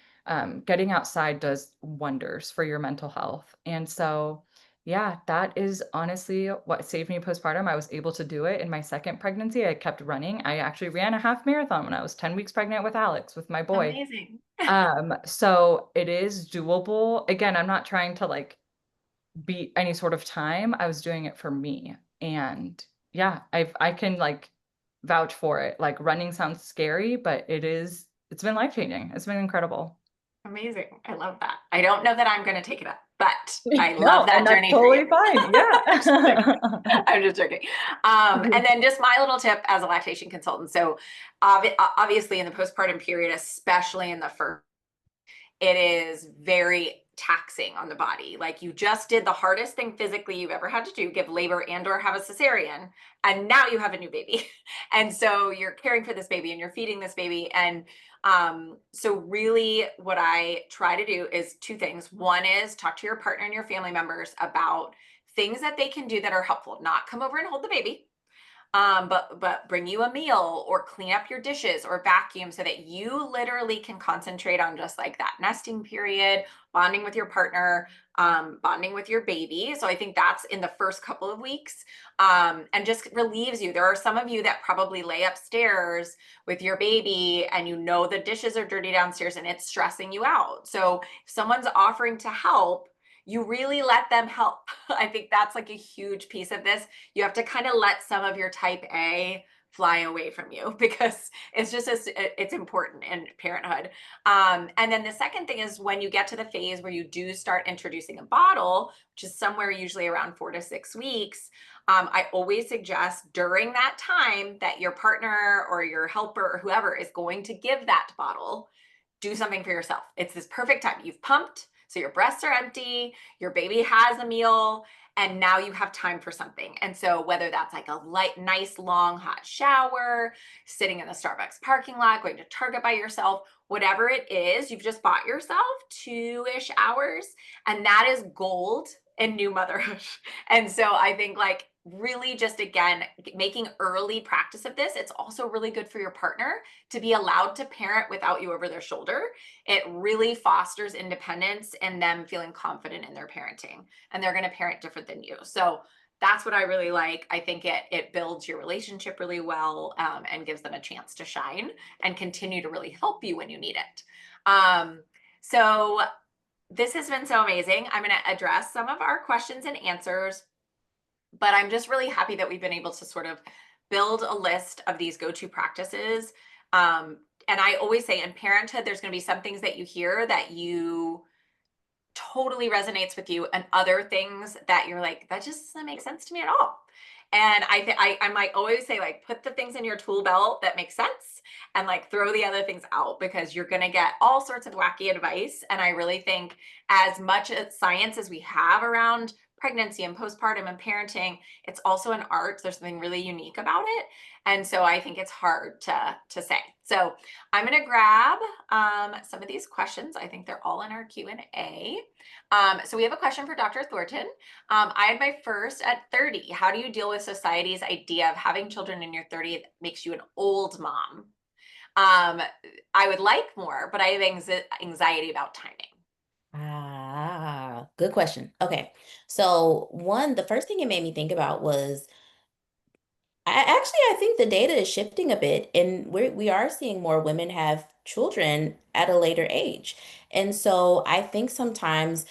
Getting outside does wonders for your mental health. And so yeah, that is honestly what saved me postpartum. I was able to do it in my second pregnancy. I kept running. I actually ran a half marathon when I was 10 weeks pregnant with Alex, with my boy. Amazing. So it is doable. Again, I'm not trying to like beat any sort of time. I was doing it for me. And yeah, I can like vouch for it. Like running sounds scary, but it's been life-changing. It's been incredible. Amazing. I love that. I don't know that I'm going to take it up, but I love No, and that that's journey for you. totally fine. I'm just joking. Yeah. I'm just joking. And then just my little tip as a lactation consultant. So obviously in the postpartum period, especially in the first, it is very taxing on the body. Like you just did the hardest thing physically you've ever had to do, give labor and or have a cesarean, and now you have a new baby. And so you're caring for this baby and you're feeding this baby. And so really what I try to do is two things. One is talk to your partner and your family members about things that they can do that are helpful, not come over and hold the baby, but bring you a meal or clean up your dishes or vacuum so that you literally can concentrate on just like that nesting period, bonding with your partner, bonding with your baby. So I think that's in the first couple of weeks, and just relieves you. There are some of you that probably lay upstairs with your baby and you know the dishes are dirty downstairs and it's stressing you out. So if someone's offering to help, you really let them help. I think that's like a huge piece of this. You have to kind of let some of your type A fly away from you because it's just it's important in parenthood. And then the second thing is when you get to the phase where you do start introducing a bottle, which is somewhere usually around 4 to 6 weeks, I always suggest during that time that your partner or your helper or whoever is going to give that bottle, do something for yourself. It's this perfect time. You've pumped, so your breasts are empty, your baby has a meal, and now you have time for something. And so whether that's like a light, nice, long, hot shower, sitting in the Starbucks parking lot, going to Target by yourself, whatever it is, you've just bought yourself 2-ish hours, and that is gold in new motherhood. And so I think like really just again making early practice of this. It's also really good for your partner to be allowed to parent without you over their shoulder. It really fosters independence and them feeling confident in their parenting, and they're going to parent different than you. So that's what I really like. I think it builds your relationship really well, and gives them a chance to shine and continue to really help you when you need it. So this has been so amazing. I'm going to address some of our questions and answers, but I'm just really happy that we've been able to sort of build a list of these go-to practices. And I always say in parenthood, there's going to be some things that you hear that you totally resonates with you, and other things that you're like, that just doesn't make sense to me at all. And I might always say, like, put the things in your tool belt that make sense and like throw the other things out, because you're going to get all sorts of wacky advice. And I really think as much as science as we have around pregnancy and postpartum and parenting, it's also an art. There's something really unique about it. And so I think it's hard to say. So I'm going to grab some of these questions. I think they're all in our Q&A. So we have a question for Dr. Thornton. I had my first at 30. How do you deal with society's idea of having children in your 30s makes you an old mom? I would like more, but I have anxiety about timing. Good question. Okay. So the first thing it made me think about was I think the data is shifting a bit, and we are seeing more women have children at a later age. And so I think sometimes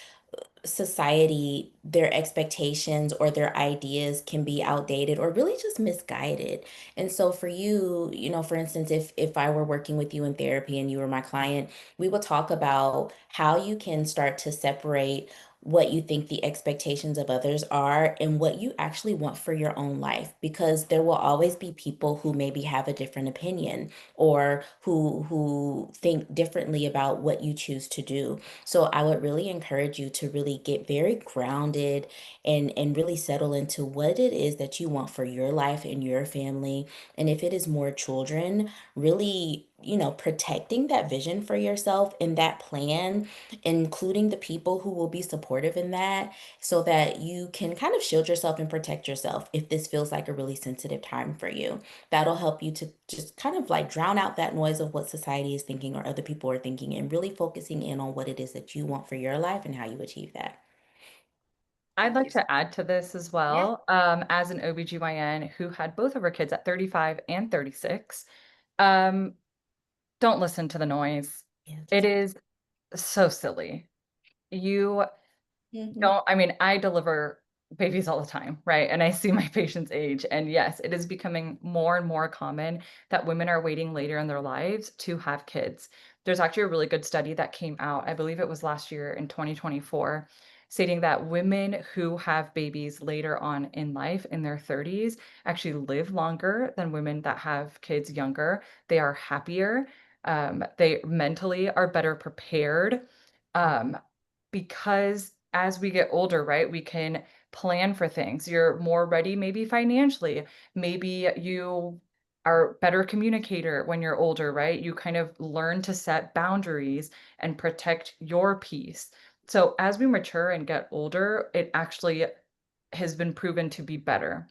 society, their expectations or their ideas can be outdated or really just misguided. And so for you, for instance, if I were working with you in therapy and you were my client, we would talk about how you can start to separate what you think the expectations of others are and what you actually want for your own life, because there will always be people who maybe have a different opinion or who think differently about what you choose to do. So I would really encourage you to really get very grounded and really settle into what it is that you want for your life and your family. And if it is more children, really, protecting that vision for yourself and that plan, including the people who will be supportive in that, so that you can kind of shield yourself and protect yourself if this feels like a really sensitive time for you. That'll help you to just kind of like drown out that noise of what society is thinking or other people are thinking, and really focusing in on what it is that you want for your life and how you achieve that. I'd Thank like you. to add to this as Yeah. well. As an OBGYN who had both of her kids at 35 and 36, don't listen to the noise. It Yes. is so silly. You Mhm. don't, I mean, I deliver babies all the time, right? And I see my patients age. And yes, it is becoming more and more common that women are waiting later in their lives to have kids. There's actually a really good study that came out, I believe it was last year in 2024, stating that women who have babies later on in life, in their 30s, actually live longer than women that have kids younger. They are happier. They mentally are better prepared. Um, because as we get older, right, we can plan for things. You're more ready, maybe financially. Maybe you are a better communicator when you're older, right? You kind of learn to set boundaries and protect your peace. So as we mature and get older, it actually has been proven to be better.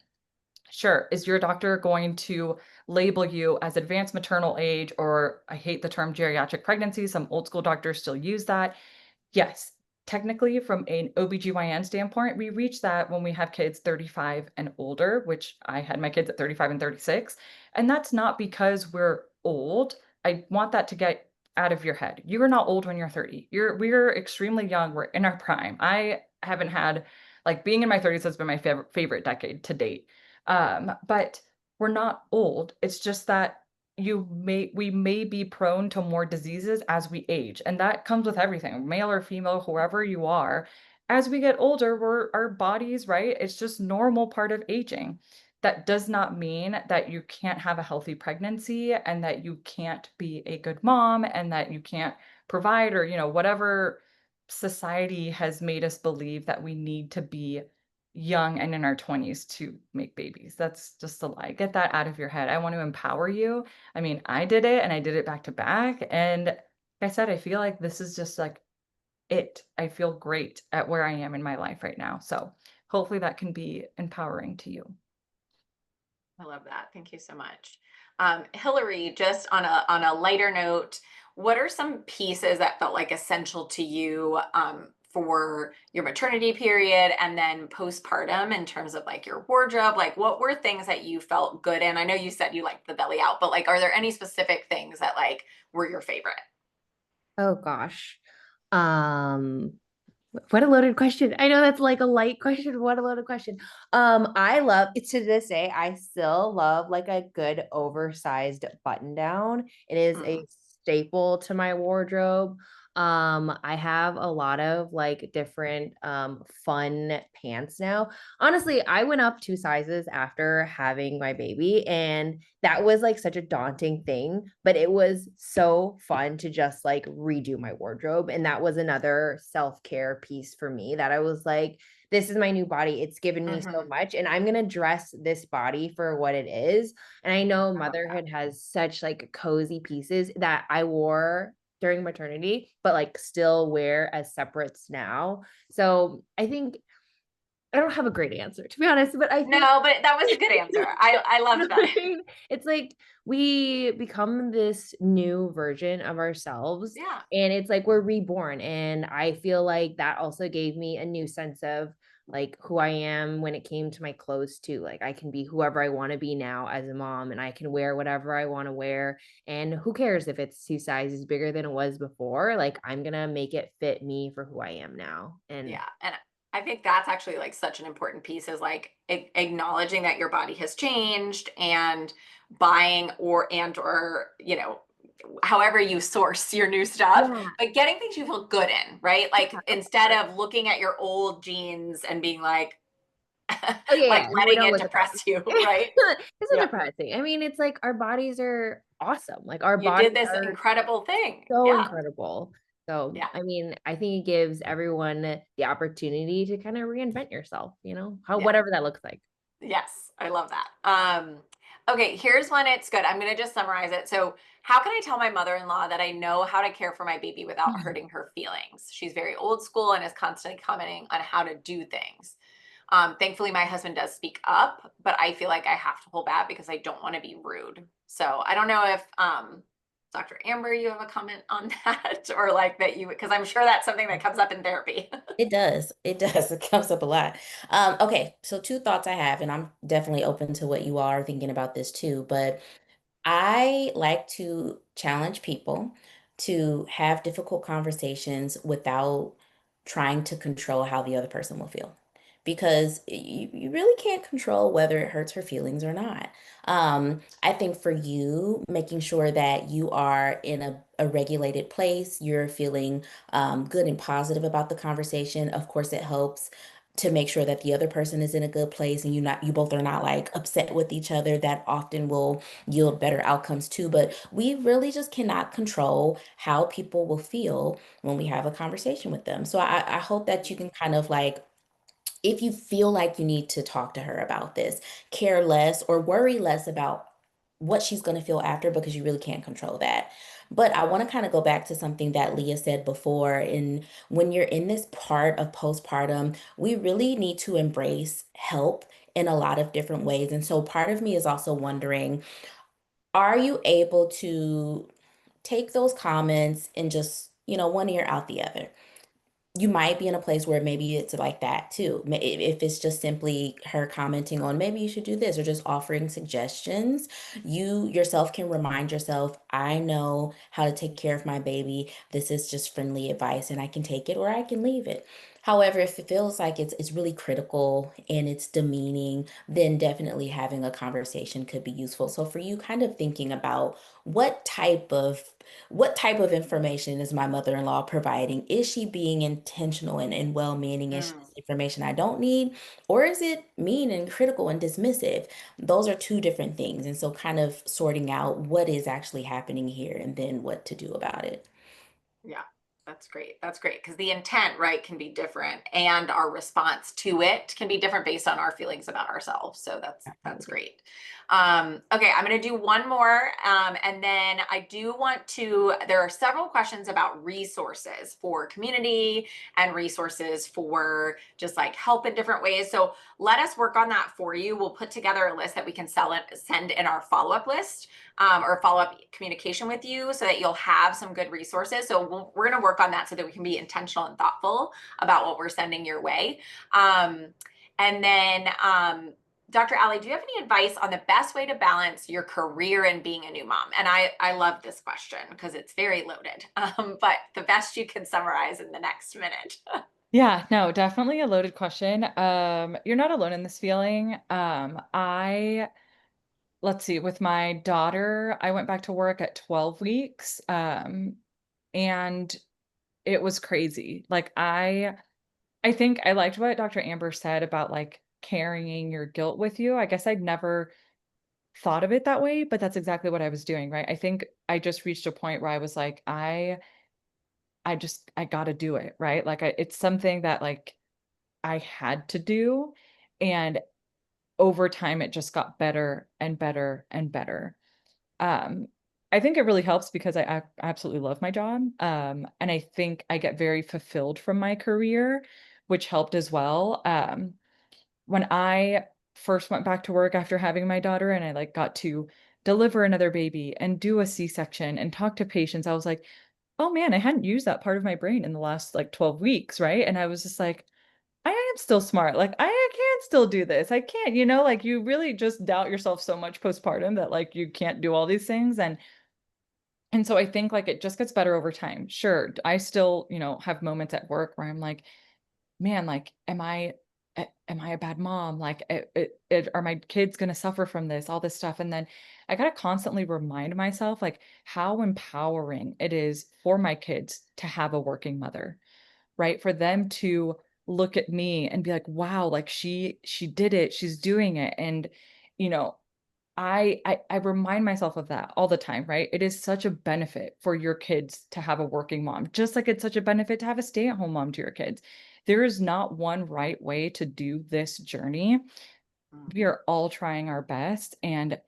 Sure. Is your doctor going to label you as advanced maternal age, or I hate the term geriatric pregnancy? Some old school doctors still use that. Yes, technically, from an OBGYN standpoint, we reach that when we have kids 35 and older, which I had my kids at 35 and 36. And that's not because we're old. I want that to get out of your head. You are not old when you're 30. We're extremely young. We're in our prime. I haven't had like being in my 30s has been my favorite decade to date. But we're not old. It's just that we may be prone to more diseases as we age, and that comes with everything, male or female, whoever you are. As we get older, our bodies, right? It's just normal part of aging. That does not mean that you can't have a healthy pregnancy and that you can't be a good mom and that you can't provide, or whatever society has made us believe that we need to be young and in our 20s to make babies. That's just a lie. Get that out of your head. I want to empower you. I mean, I did it and I did it back to back. And like I said, I feel like this is just like it. I feel great at where I am in my life right now. So hopefully that can be empowering to you. I love that. Thank you so much. Hillary, just on a lighter note, what are some pieces that felt like essential to you for your maternity period and then postpartum in terms of like your wardrobe? Like, what were things that you felt good in? I know you said you liked the belly out, but like, are there any specific things that like were your favorite? Oh gosh. Um, what a loaded question. I know that's like a light question. What a loaded question. I love it to this day. I still love like a good oversized button down. It is Mm, a staple to my wardrobe. I have a lot of like different fun pants now. Honestly, I went up 2 sizes after having my baby, and that was like such a daunting thing, but it was so fun to just like redo my wardrobe. And that was another self-care piece for me that I was like, this is my new body. It's given me so mhm. much, and I'm going to dress this body for what it is. And I know I love that. motherhood has such like cozy pieces that I wore during maternity, but like still wear as separates now. So I think I don't have a great answer, to be honest, but I think No, but that was a good answer. I you know loved what that. I mean? It's like we become this new version of ourselves, Yeah. and it's like we're reborn. And I feel like that also gave me a new sense of like who I am when it came to my clothes too. Like I can be whoever I want to be now as a mom, and I can wear whatever I want to wear. And who cares if it's 2 sizes bigger than it was before? Like I'm gonna make it fit me for who I am now. And Yeah. And I think that's actually like such an important piece is like acknowledging that your body has changed and buying or, however you source your new stuff, yeah. but getting things you feel good in, right? Like instead of looking at your old jeans and being like, Oh, yeah, like yeah. No, letting don't it look at those. depress you, right? It's not Yeah. depressing. I mean, it's like our bodies are awesome. Like our You did bodies this are incredible thing. so Yeah. incredible. So, Yeah. I mean, I think it gives everyone the opportunity to kind of reinvent yourself, how Yeah. whatever that looks like. Yes, I love that. Okay, here's one. It's good. I'm going to just summarize it. So, how can I tell my mother-in-law that I know how to care for my baby without hurting her feelings? She's very old school and is constantly commenting on how to do things. Thankfully, my husband does speak up, but I feel like I have to hold back because I don't want to be rude. So, I don't know if Dr. Amber, you have a comment on that, or like that because I'm sure that's something that comes up in therapy. It does. It does. It comes up a lot. Okay, so two thoughts I have, and I'm definitely open to what you all are thinking about this too. But I like to challenge people to have difficult conversations without trying to control how the other person will feel. Because you really can't control whether it hurts her feelings or not. I think for you, making sure that you are in a regulated place, you're feeling good and positive about the conversation. Of course, it helps to make sure that the other person is in a good place and you both are not like upset with each other. That often will yield better outcomes too. But we really just cannot control how people will feel when we have a conversation with them. So I hope that you can kind of like, if you feel like you need to talk to her about this, care less or worry less about what she's going to feel after, because you really can't control that. But I want to kind of go back to something that Leah said before. And when you're in this part of postpartum, we really need to embrace help in a lot of different ways. And so part of me is also wondering, are you able to take those comments and just, one ear out the other? You might be in a place where maybe it's like that too. If it's just simply her commenting on maybe you should do this or just offering suggestions, you yourself can remind yourself, I know how to take care of my baby. This is just friendly advice and I can take it or I can leave it. However, if it feels like it's really critical and it's demeaning, then definitely having a conversation could be useful. So for you, kind of thinking about what type of what type of information is my mother-in-law providing? Is she being intentional and well-meaning? Is Mm. this information I don't need? Or is it mean and critical and dismissive? Those are two different things. And so kind of sorting out what is actually happening here and then what to do about it. Yeah, that's great. That's great. Because the intent, right, can be different and our response to it can be different based on our feelings about ourselves. So that's Absolutely. great. Okay, I'm going to do one more. And then I do want to, there are several questions about resources for community and resources for just like help in different ways. So let us work on that for you. We'll put together a list that we can send in our follow-up list, or follow-up communication with you so that you'll have some good resources. So we're going to work on that so that we can be intentional and thoughtful about what we're sending your way. And then, Dr. Ali, do you have any advice on the best way to balance your career and being a new mom? And I love this question because it's very loaded, but the best you can summarize in the next minute. Yeah, no, definitely a loaded question. You're not alone in this feeling. Let's see, with my daughter, I went back to work at 12 weeks, and it was crazy. Like I think I liked what Dr. Amber said about like carrying your guilt with you. I guess I'd never thought of it that way, but that's exactly what I was doing, right? I think I just reached a point where I was like, I got to do it, right? Like it's something that like I had to do, and over time it just got better and better and better. Um, I think it really helps because I absolutely love my job. And I think I get very fulfilled from my career, which helped as well. When I first went back to work after having my daughter and I like got to deliver another baby and do a C-section and talk to patients, I was like, oh man, I hadn't used that part of my brain in the last like 12 weeks, right? And I was just like, I am still smart. Like I can still do this. I can't, like you really just doubt yourself so much postpartum that like you can't do all these things. And so I think like it just gets better over time. Sure, I still, have moments at work where I'm like, man, like, am I a bad mom? Like, are my kids going to suffer from this, all this stuff? And then I got to constantly remind myself, like, how empowering it is for my kids to have a working mother, right? For them to look at me and be like, wow, like she did it, she's doing it. And, you know, I remind myself of that all the time, right? It is such a benefit for your kids to have a working mom, just like it's such a benefit to have a stay-at-home mom to your kids. There is not one right way to do this journey. Mm. We are all trying our best. And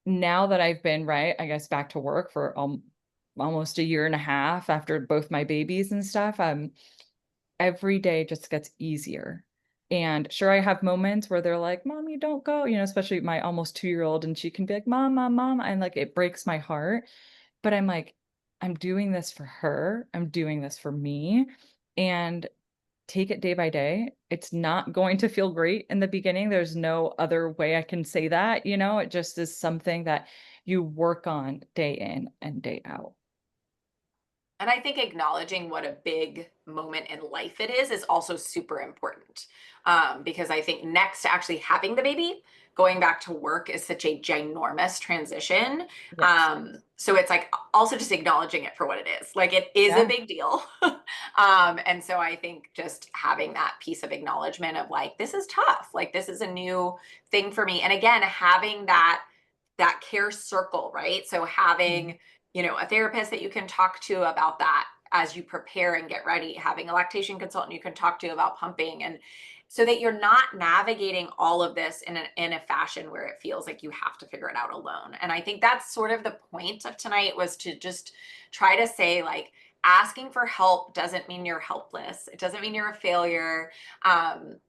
now that I've been, right, I guess back to work for almost a year and a half after both my babies and stuff, every day just gets easier. And sure, I have moments where they're like, Mommy, don't go, especially my almost 2-year-old, and she can be like, Mom, Mom, Mom. And like, it breaks my heart. But I'm like, I'm doing this for her. I'm doing this for me. And take it day by day. It's not going to feel great in the beginning. There's no other way I can say that, it just is something that you work on day in and day out. And I think acknowledging what a big moment in life it is also super important. Because I think next to actually having the baby, going back to work is such a ginormous transition. Yes. So it's like also just acknowledging it for what it is. Like it is a Yeah. big deal. And so I think just having that piece of acknowledgement of like, this is tough. Like this is a new thing for me. And again, having that care circle, right? So having, you know, a therapist that you can talk to about that as you prepare and get ready, having a lactation consultant you can talk to about pumping, and so that you're not navigating all of this in a fashion where it feels like you have to figure it out alone. And I think that's sort of the point of tonight, was to just try to say like, asking for help doesn't mean you're helpless. It doesn't mean you're a failure.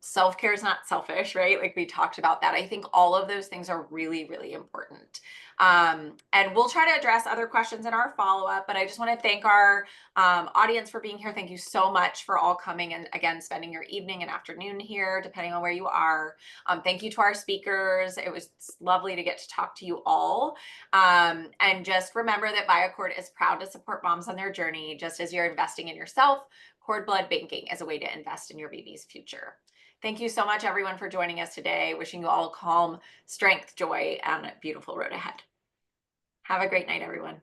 Self-care is not selfish, right? Like we talked about that. I think all of those things are really, really important. And we'll try to address other questions in our follow-up, but I just want to thank our audience for being here. Thank you so much for all coming and again, spending your evening and afternoon here, depending on where you are. Thank you to our speakers. It was lovely to get to talk to you all. And just remember that BioCord is proud to support moms on their journey. Just as you're investing in yourself, cord blood banking is a way to invest in your baby's future. Thank you so much, everyone, for joining us today. Wishing you all calm, strength, joy, and a beautiful road ahead. Have a great night, everyone.